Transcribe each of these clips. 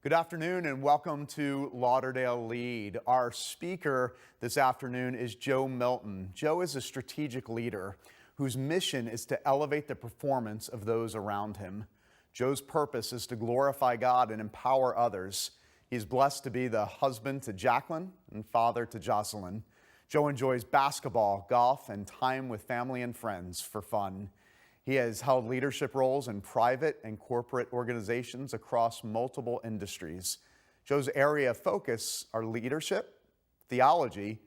Good afternoon and welcome to Lauderdale Lead. Our speaker this afternoon is Milton. Joe is a strategic leader whose mission is to elevate the performance of those around him. Joe's purpose is to glorify God and empower others. He's blessed to be the husband to Jacqueline and father to Jocelyn. Joe enjoys basketball, golf, and time with family and friends for fun. He has held leadership roles in private and corporate organizations across multiple industries. Joe's area of focus are leadership, theology,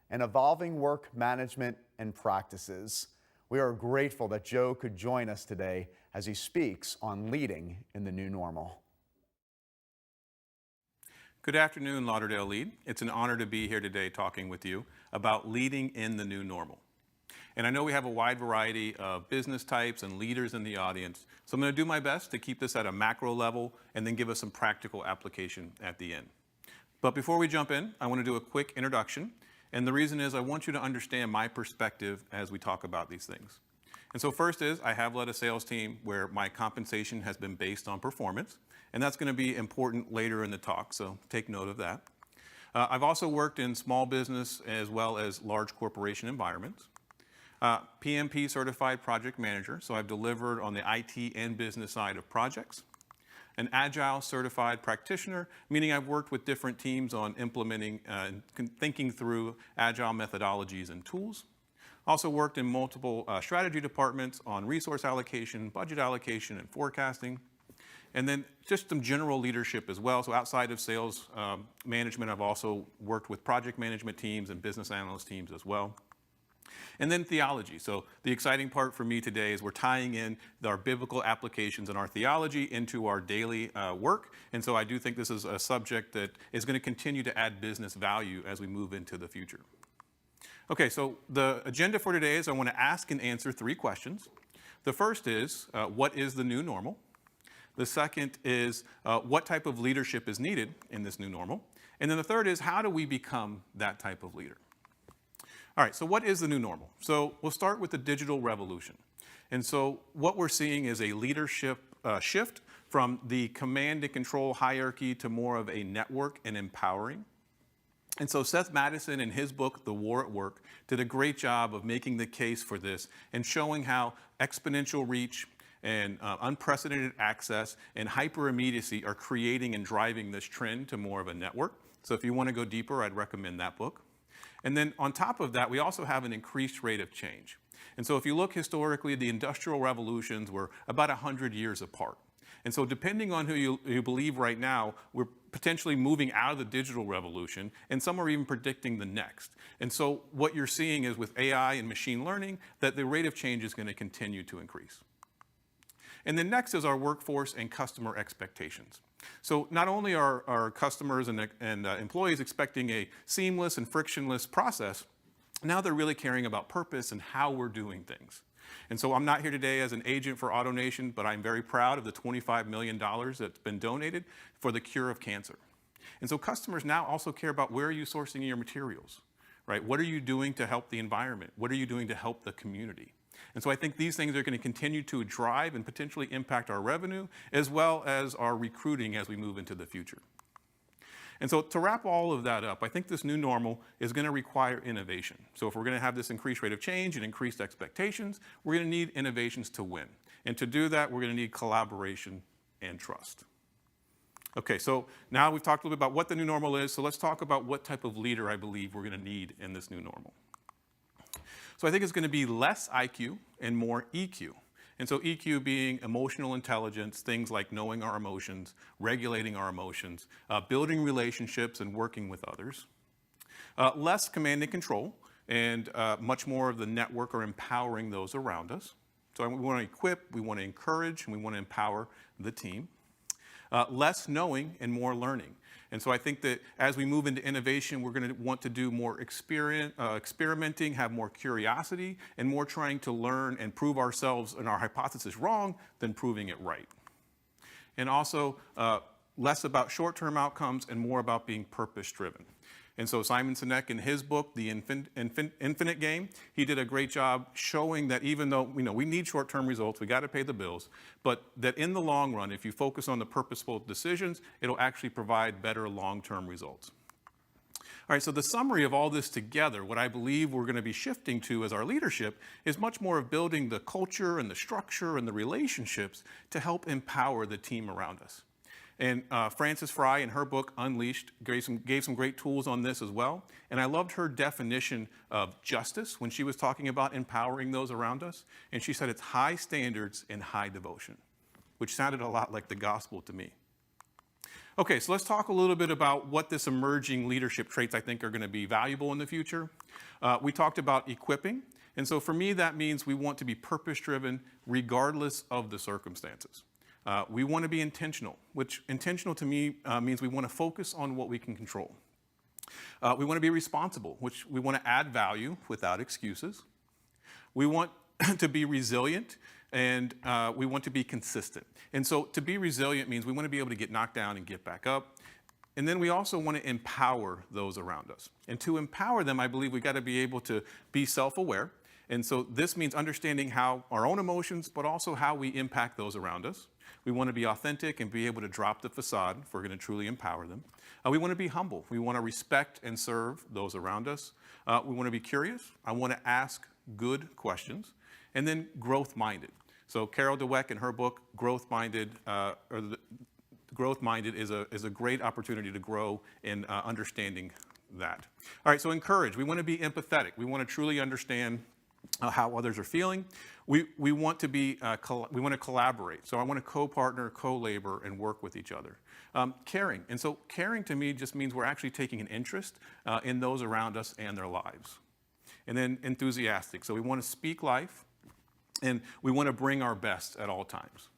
and evolving work management and practices. We are grateful that Joe could join us today as he speaks on leading in the new normal. Good afternoon, Lauderdale Lead. It's an honor to be here today talking with you about leading in the new normal. And I know we have a wide variety of business types and leaders in the audience, so I'm going to do my best to keep this at a macro level and then give us some practical application at the end. But before we jump in, I want to do a quick introduction, and the reason is I want you to understand my perspective as we talk about these things. And so first is I have led a sales team where my compensation has been based on performance, and that's going to be important later in the talk, so take note of that. I've also worked in small business as well as large corporation environments. PMP certified project manager, so I've delivered on the IT and business side of projects. An agile certified practitioner, meaning I've worked with different teams on implementing and thinking through agile methodologies and tools. Also worked in multiple strategy departments on resource allocation, budget allocation, and forecasting. And then just some general leadership as well. So outside of sales management, I've also worked with project management teams and business analyst teams as well. And then theology. So the exciting part for me today is we're tying in our biblical applications and our theology into our daily work. And so I do think this is a subject that is going to continue to add business value as we move into the future. Okay, so the agenda for today is I want to ask and answer 3 questions. The first is, what is the new normal? The second is, what type of leadership is needed in this new normal? And then the third is, how do we become that type of leader? All right, so what is the new normal? So we'll start with the digital revolution. And so what we're seeing is a leadership shift from the command and control hierarchy to more of a network and empowering. And so Seth Madison, in his book, The War at Work, did a great job of making the case for this and showing how exponential reach and unprecedented access and hyper-immediacy are creating and driving this trend to more of a network. So if you want to go deeper, I'd recommend that book. And then on top of that, we also have an increased rate of change. And so if you look historically, the industrial revolutions were about 100 years apart. And so depending on who you believe right now, we're potentially moving out of the digital revolution, and some are even predicting the next. And so what you're seeing is with AI and machine learning, that the rate of change is going to continue to increase. And then next is our workforce and customer expectations. So not only are our customers and employees expecting a seamless and frictionless process, now they're really caring about purpose and how we're doing things. And so I'm not here today as an agent for AutoNation, but I'm very proud of the $25 million that's been donated for the cure of cancer. And so customers now also care about where are you sourcing your materials, right? What are you doing to help the environment? What are you doing to help the community? And so I think these things are going to continue to drive and potentially impact our revenue as well as our recruiting as we move into the future. And so to wrap all of that up, I think this new normal is going to require innovation. So if we're going to have this increased rate of change and increased expectations, we're going to need innovations to win. And to do that, we're going to need collaboration and trust. Okay, so now we've talked a little bit about what the new normal is, so let's talk about what type of leader I believe we're going to need in this new normal. So I think it's going to be less IQ and more EQ. And so EQ being emotional intelligence, things like knowing our emotions, regulating our emotions, building relationships and working with others. Less command and control, and much more of the network or empowering those around us. So we want to equip, we want to encourage, and we want to empower the team. Less knowing and more learning. And so I think that as we move into innovation, we're going to want to do more experimenting, have more curiosity, and more trying to learn and prove ourselves and our hypothesis wrong than proving it right. And also less about short-term outcomes and more about being purpose-driven. And so Simon Sinek, in his book, The Infinite Game, he did a great job showing that even though we need short-term results, we got to pay the bills, but that in the long run, if you focus on the purposeful decisions, it'll actually provide better long-term results. All right, so the summary of all this together, what I believe we're going to be shifting to as our leadership is much more of building the culture and the structure and the relationships to help empower the team around us. And Frances Fry, in her book, Unleashed, gave some great tools on this as well. And I loved her definition of justice when she was talking about empowering those around us. And she said it's high standards and high devotion, which sounded a lot like the gospel to me. Okay, so let's talk a little bit about what this emerging leadership traits I think are going to be valuable in the future. We talked about equipping. And so for me, that means we want to be purpose-driven regardless of the circumstances. We want to be intentional, which intentional to me means we want to focus on what we can control. We want to be responsible, which we want to add value without excuses. We want to be resilient, and we want to be consistent. And so to be resilient means we want to be able to get knocked down and get back up. And then we also want to empower those around us. And to empower them, I believe we've got to be able to be self-aware. And so this means understanding how our own emotions, but also how we impact those around us. We want to be authentic and be able to drop the facade if we're going to truly empower them. We want to be humble. We want to respect and serve those around us. We want to be curious. I want to ask good questions. And then growth-minded. So Carol Dweck, in her book, Growth-Minded, Growth-Minded is a great opportunity to grow in understanding that. All right, so encourage. We want to be empathetic. We want to truly understand how others are feeling. We want to be we want to collaborate. So I want to co-partner, co-labor, and work with each other. Caring, and so caring to me just means we're actually taking an interest in those around us and their lives. And then enthusiastic. So we want to speak life, and we want to bring our best at all times.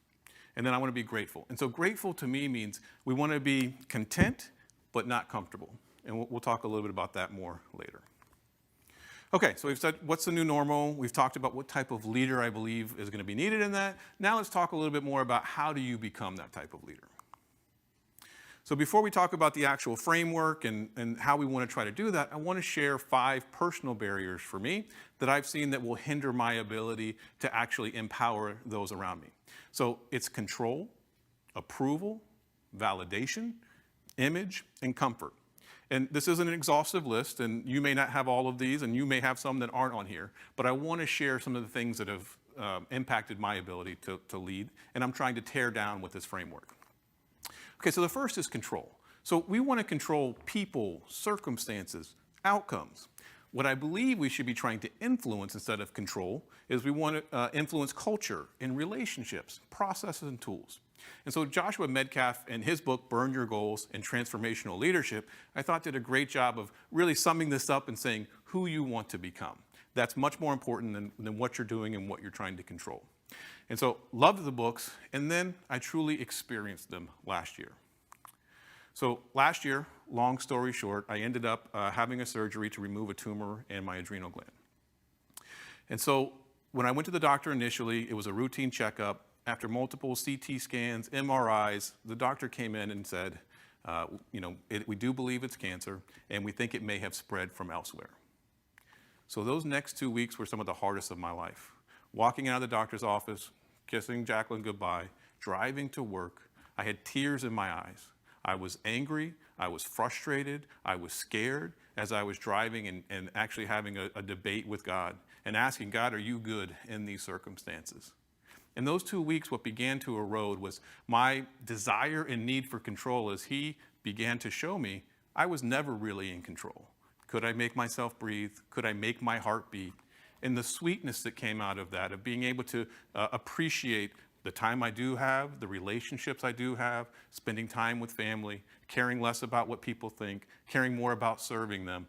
And then I want to be grateful. And so grateful to me means we want to be content, but not comfortable. And we'll talk a little bit about that more later. Okay, so we've said what's the new normal. We've talked about what type of leader I believe is going to be needed in that. Now let's talk a little bit more about how do you become that type of leader. So before we talk about the actual framework and how we want to try to do that, I want to share 5 personal barriers for me that I've seen that will hinder my ability to actually empower those around me. So it's control, approval, validation, image, and comfort. And this isn't an exhaustive list, and you may not have all of these, and you may have some that aren't on here, but I want to share some of the things that have impacted my ability to lead, and I'm trying to tear down with this framework. Okay, so the first is control. So we want to control people, circumstances, outcomes. What I believe we should be trying to influence instead of control is we want to influence culture and relationships, processes, and tools. And so Joshua Medcalf, in his book, Burn Your Goals and Transformational Leadership, I thought did a great job of really summing this up and saying who you want to become. That's much more important than what you're doing and what you're trying to control. And so loved the books, and then I truly experienced them last year. So last year, long story short, I ended up having a surgery to remove a tumor in my adrenal gland. And so when I went to the doctor initially, it was a routine checkup. After multiple CT scans, MRIs, the doctor came in and said, we do believe it's cancer, and we think it may have spread from elsewhere. So those next 2 weeks were some of the hardest of my life. Walking out of the doctor's office, kissing Jacqueline goodbye, driving to work, I had tears in my eyes. I was angry, I was frustrated, I was scared as I was driving and actually having a debate with God and asking God, are you good in these circumstances? In those 2 weeks, what began to erode was my desire and need for control as he began to show me I was never really in control. Could I make myself breathe? Could I make my heart beat? And the sweetness that came out of that, of being able to appreciate the time I do have, the relationships I do have, spending time with family, caring less about what people think, caring more about serving them,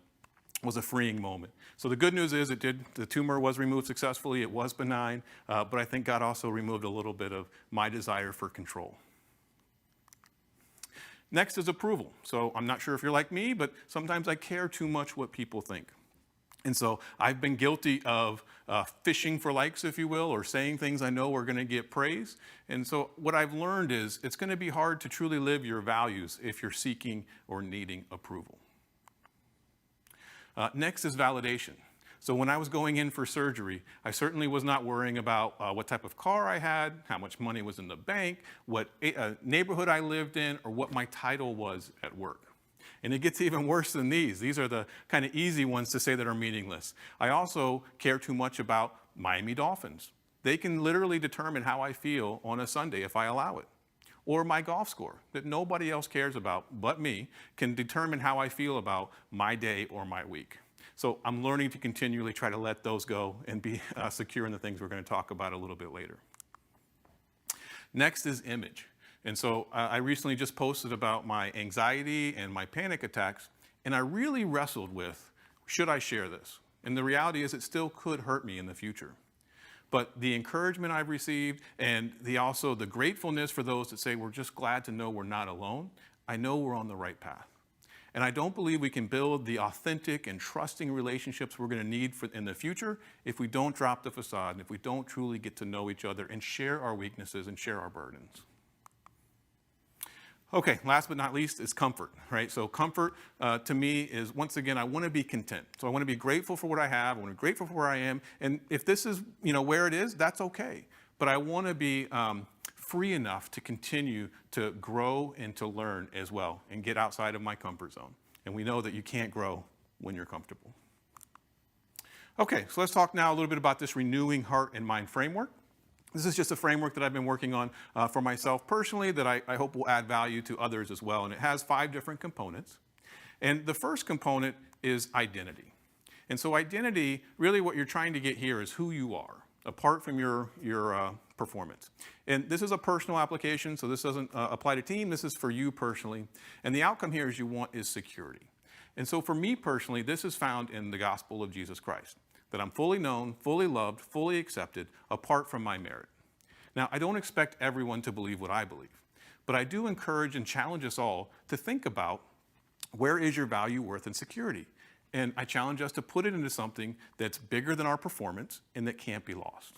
was a freeing moment. So the good news is the tumor was removed successfully, it was benign, but I think God also removed a little bit of my desire for control. Next is approval. So I'm not sure if you're like me, but sometimes I care too much what people think. And so I've been guilty of fishing for likes, if you will, or saying things I know are going to get praise. And so what I've learned is it's going to be hard to truly live your values if you're seeking or needing approval. Next is validation. So when I was going in for surgery, I certainly was not worrying about what type of car I had, how much money was in the bank, what neighborhood I lived in, or what my title was at work. And it gets even worse than these. These are the kind of easy ones to say that are meaningless. I also care too much about Miami Dolphins. They can literally determine how I feel on a Sunday if I allow it. Or my golf score that nobody else cares about but me can determine how I feel about my day or my week. So I'm learning to continually try to let those go and be secure in the things we're going to talk about a little bit later. Next is image. And so I recently just posted about my anxiety and my panic attacks, and I really wrestled with, should I share this? And the reality is it still could hurt me in the future. But the encouragement I've received and also the gratefulness for those that say we're just glad to know we're not alone, I know we're on the right path. And I don't believe we can build the authentic and trusting relationships we're going to need in the future if we don't drop the facade and if we don't truly get to know each other and share our weaknesses and share our burdens. Okay, last but not least is comfort, right? So comfort to me is, once again, I want to be content. So I want to be grateful for what I have. I want to be grateful for where I am. And if this is, where it is, that's okay. But I want to be free enough to continue to grow and to learn as well and get outside of my comfort zone. And we know that you can't grow when you're comfortable. Okay, so let's talk now a little bit about this renewing heart and mind framework. This is just a framework that I've been working on for myself personally that I hope will add value to others as well. And it has 5 different components. And the first component is identity. And so identity, really what you're trying to get here is who you are, apart from your performance. And this is a personal application, so this doesn't apply to team. This is for you personally. And the outcome here is you want is security. And so for me personally, this is found in the gospel of Jesus Christ, that I'm fully known, fully loved, fully accepted, apart from my merit. Now, I don't expect everyone to believe what I believe, but I do encourage and challenge us all to think about where is your value, worth, and security. And I challenge us to put it into something that's bigger than our performance and that can't be lost.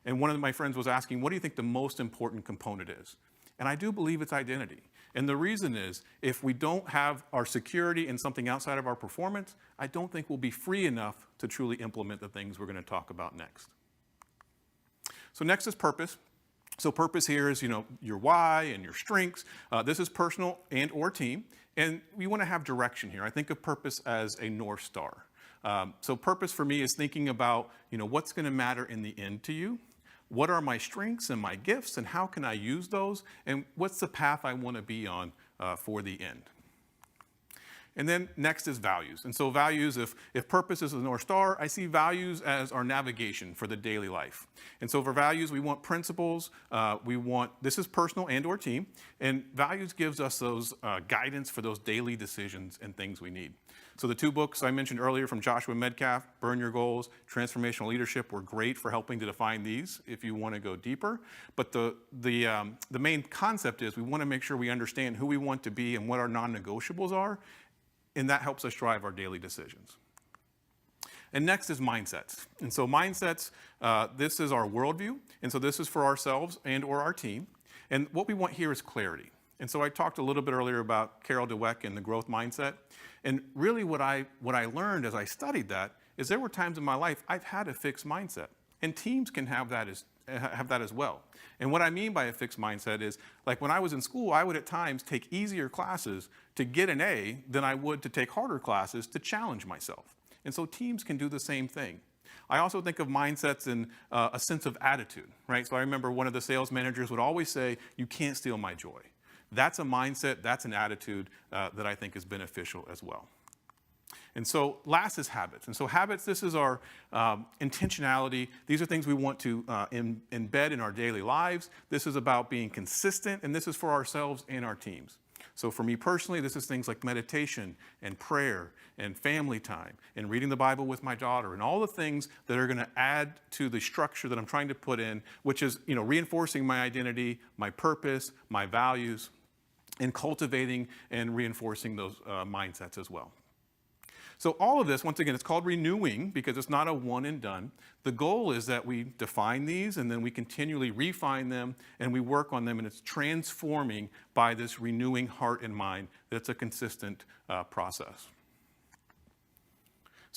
And one of my friends was asking, what do you think the most important component is? And I do believe it's identity. And the reason is, if we don't have our security in something outside of our performance, I don't think we'll be free enough to truly implement the things we're going to talk about next. So next is purpose. So purpose here is, your why and your strengths. This is personal and or team. And we want to have direction here. I think of purpose as a North Star. So purpose for me is thinking about, what's going to matter in the end to you. What are my strengths and my gifts, and how can I use those? And what's the path I want to be on for the end? And then next is values. And so values, if purpose is the North Star, I see values as our navigation for the daily life. And so for values, we want principles. This is personal and or team. And values gives us those guidance for those daily decisions and things we need. So the 2 books I mentioned earlier from Joshua Medcalf, Burn Your Goals, Transformational Leadership, were great for helping to define these if you want to go deeper. But the main concept is we want to make sure we understand who we want to be and what our non-negotiables are, and that helps us drive our daily decisions. And next is mindsets. And so mindsets, this is our worldview, and so this is for ourselves and or our team. And what we want here is clarity. And so I talked a little bit earlier about Carol Dweck and the growth mindset. And really what I learned as I studied that is there were times in my life I've had a fixed mindset. And teams can have that as well. And what I mean by a fixed mindset is, like when I was in school, I would at times take easier classes to get an A than I would to take harder classes to challenge myself. And so teams can do the same thing. I also think of mindsets in a sense of attitude, right? So I remember one of the sales managers would always say, "You can't steal my joy." That's a mindset, that's an attitude that I think is beneficial as well. And so last is habits. And so habits, this is our intentionality. These are things we want to embed in our daily lives. This is about being consistent, and this is for ourselves and our teams. So for me personally, this is things like meditation and prayer and family time and reading the Bible with my daughter and all the things that are going to add to the structure that I'm trying to put in, which is, reinforcing my identity, my purpose, my values, and cultivating and reinforcing those mindsets as well. So all of this, once again, it's called renewing because it's not a one and done. The goal is that we define these and then we continually refine them and we work on them, and it's transforming by this renewing heart and mind. That's a consistent process.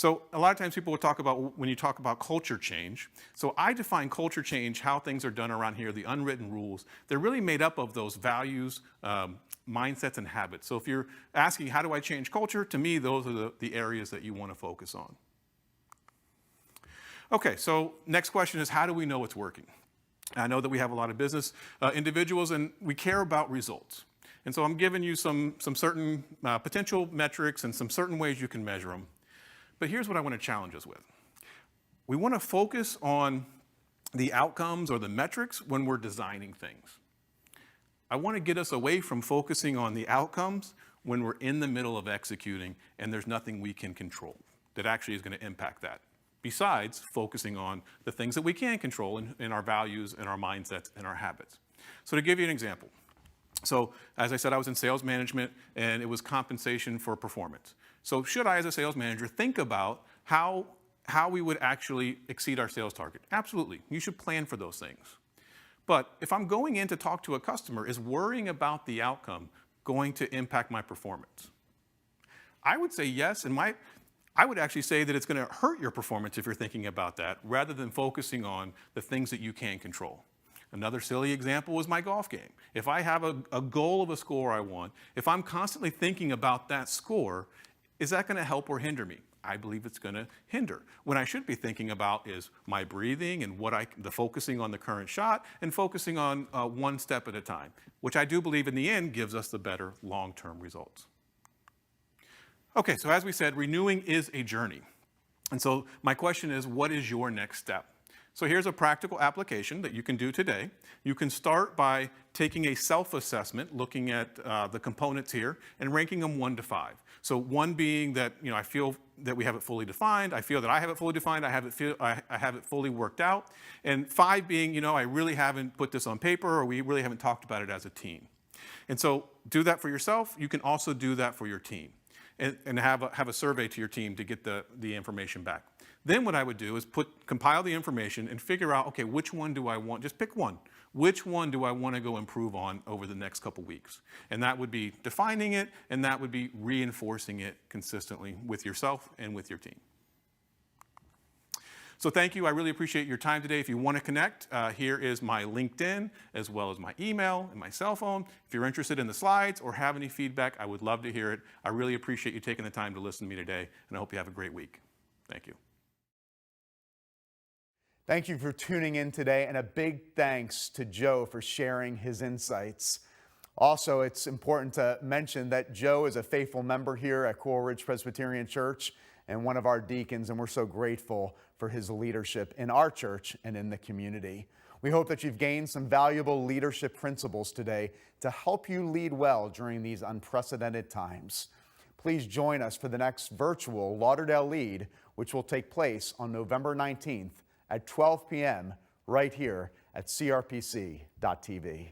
So a lot of times people will talk about, when you talk about culture change, so I define culture change, how things are done around here, the unwritten rules. They're really made up of those values, mindsets, and habits. So if you're asking, how do I change culture? To me, those are the areas that you want to focus on. Okay, so next question is, how do we know it's working? I know that we have a lot of business individuals, and we care about results. And so I'm giving you some certain potential metrics and some certain ways you can measure them. But here's what I want to challenge us with. We want to focus on the outcomes or the metrics when we're designing things. I want to get us away from focusing on the outcomes when we're in the middle of executing and there's nothing we can control that actually is going to impact that, besides focusing on the things that we can control in our values and our mindsets and our habits. So to give you an example, so as I said, I was in sales management and it was compensation for performance. So should I, as a sales manager, think about how we would actually exceed our sales target? Absolutely. You should plan for those things. But if I'm going in to talk to a customer, is worrying about the outcome going to impact my performance? I would say yes, and I would actually say that it's going to hurt your performance if you're thinking about that, rather than focusing on the things that you can control. Another silly example was my golf game. If I have a goal of a score I want, if I'm constantly thinking about that score, is that going to help or hinder me? I believe it's going to hinder. What I should be thinking about is my breathing and the focusing on the current shot and focusing on one step at a time, which I do believe in the end gives us the better long-term results. Okay, so as we said, renewing is a journey. And so my question is, what is your next step? So here's a practical application that you can do today. You can start by taking a self-assessment, looking at the components here, and ranking them 1 to 5. So 1 being that, I feel that we have it fully defined. I feel that I have it fully defined. I have it fully worked out. And 5 being, I really haven't put this on paper, or we really haven't talked about it as a team. And so do that for yourself. You can also do that for your team, and have a survey to your team to get the information back. Then what I would do is compile the information and figure out, okay, which one do I want? Just pick one. Which one do I want to go improve on over the next couple weeks? And that would be defining it, and that would be reinforcing it consistently with yourself and with your team. So thank you. I really appreciate your time today. If you want to connect, here is my LinkedIn, as well as my email and my cell phone. If you're interested in the slides or have any feedback, I would love to hear it. I really appreciate you taking the time to listen to me today, and I hope you have a great week. Thank you. Thank you for tuning in today, and a big thanks to Joe for sharing his insights. Also, it's important to mention that Joe is a faithful member here at Coral Ridge Presbyterian Church and one of our deacons, and we're so grateful for his leadership in our church and in the community. We hope that you've gained some valuable leadership principles today to help you lead well during these unprecedented times. Please join us for the next virtual Lauderdale Lead, which will take place on November 19th at 12 p.m. right here at crpc.tv.